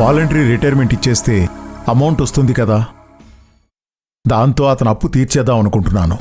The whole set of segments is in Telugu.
వాలంటరీ రిటైర్మెంట్ ఇచ్చేస్తే అమౌంట్ వస్తుంది కదా, దాంతో అతను అప్పు తీర్చేద్దాం అనుకుంటున్నాను.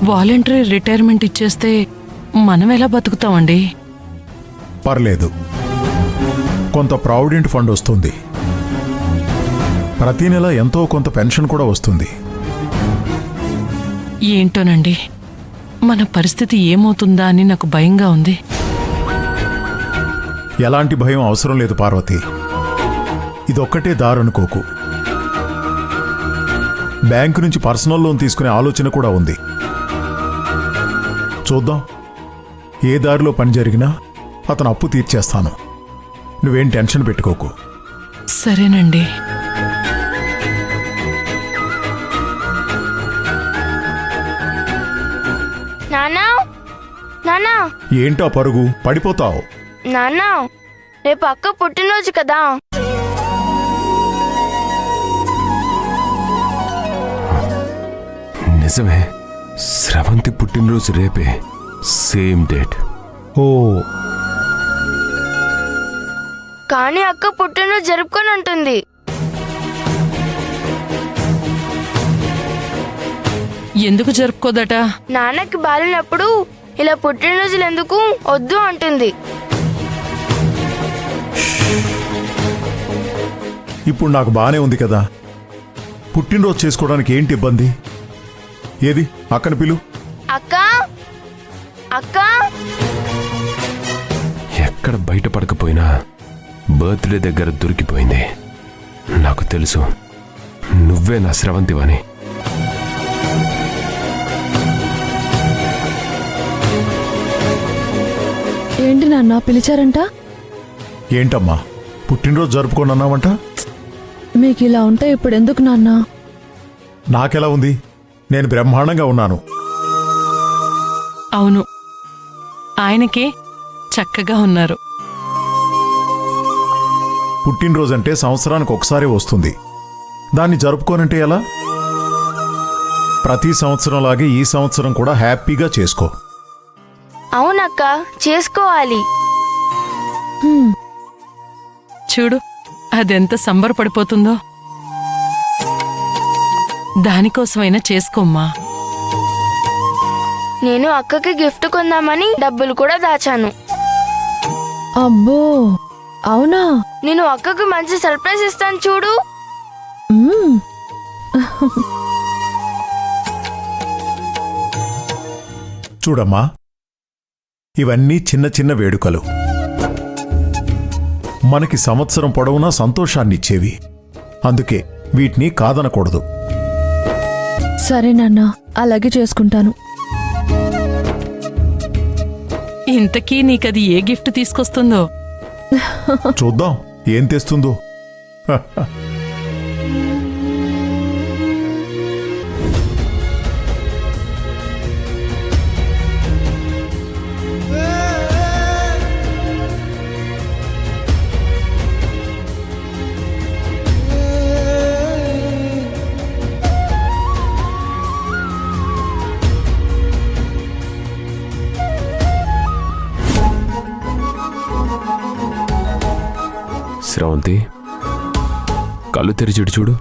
వాలంటరీ రిటైర్మెంట్ ఇచ్చేస్తే మనం ఎలా బతుకుతామండి? పర్లేదు, కొంత ప్రావిడెంట్ ఫండ్ వస్తుంది, ప్రతి నెల ఎంతో కొంత పెన్షన్ కూడా వస్తుంది. ఏంటోనండి, మన పరిస్థితి ఏమవుతుందా అని నాకు భయంగా ఉంది. ఎలాంటి భయం అవసరం లేదు పార్వతి, ఇదొక్కటే దారనుకోకు. బ్యాంకు నుంచి పర్సనల్ లోన్ తీసుకునే ఆలోచన కూడా ఉంది. చూద్దాం, ఏ దారిలో పని జరిగినా అతను అప్పు తీర్చేస్తాను. నువ్వేం టెన్షన్ పెట్టుకోకు. సరేనండి. నానా నానా ఏంటా పరుగు, పడిపోతావు. నానా, రేపు అక్క పుట్టినరోజు కదా. నిజమే, స్రవంతి పుట్టినరోజు రేపే, సేమ్ డేట్. ఓ, కానీ అక్క పుట్టినరోజు జరుపుకొని ఉంటుంది. ఎందుకు జరుపుకోదట? నాన్నకి బాలినప్పుడు ఇలా పుట్టినరోజులు ఎందుకు వద్దు అంటుంది. ఇప్పుడు నాకు బానే ఉంది కదా, పుట్టినరోజు చేసుకోవడానికి ఏంటి ఇబ్బంది? ఏది అక్కని పిలు. అక్క అక్క ఎక్కడ బయటపడకపోయినా బర్త్డే దగ్గర దొరికిపోయింది. నాకు తెలుసు నువ్వే నా స్రవంతివని. ఏంటి నాన్న పిలిచారంట? ఏంటమ్మా, పుట్టినరోజు జరుపుకోనన్నావంట? మీకు ఇలా ఉంటే ఇప్పుడు ఎందుకు నాన్న? నాకెలా ఉంది, నేను బ్రహ్మాండంగా ఉన్నాను. అవును, ఆయనకే చక్కగా ఉన్నారు. పుట్టినరోజంటే సంవత్సరానికి ఒకసారి వస్తుంది, దాన్ని జరుపుకోనంటే ఎలా? ప్రతి సంవత్సరంలాగే ఈ సంవత్సరం కూడా హ్యాపీగా చేసుకో. అవునక్క, చేసుకోవాలి. చూడు, అదెంత సంబరపడిపోతుందో. దానికోసమైనా చేసుకోమ్మా. నేను అక్కకి గిఫ్ట్ కొందామని డబ్బులు కూడా దాచాను. అబ్బో, అవునా? నేను అక్కకు మంచి సర్ప్రైజ్ ఇస్తాను చూడు. మ్మ్. చూడమ్మా, ఇవన్నీ చిన్న చిన్న వేడుకలు, మనకి సంవత్సరం పొడవునా సంతోషాన్నిచ్చేవి. అందుకే వీటిని కాదనకూడదు. సరే నాన్న, అలాగే చేసుకుంటాను. ఇంతకీ నీకది ఏ గిఫ్ట్ తీసుకొస్తుందో? చూద్దాం ఏం తెస్తుందో. స్రవంతి, కళ్ళు తెరిచిడు చూడు.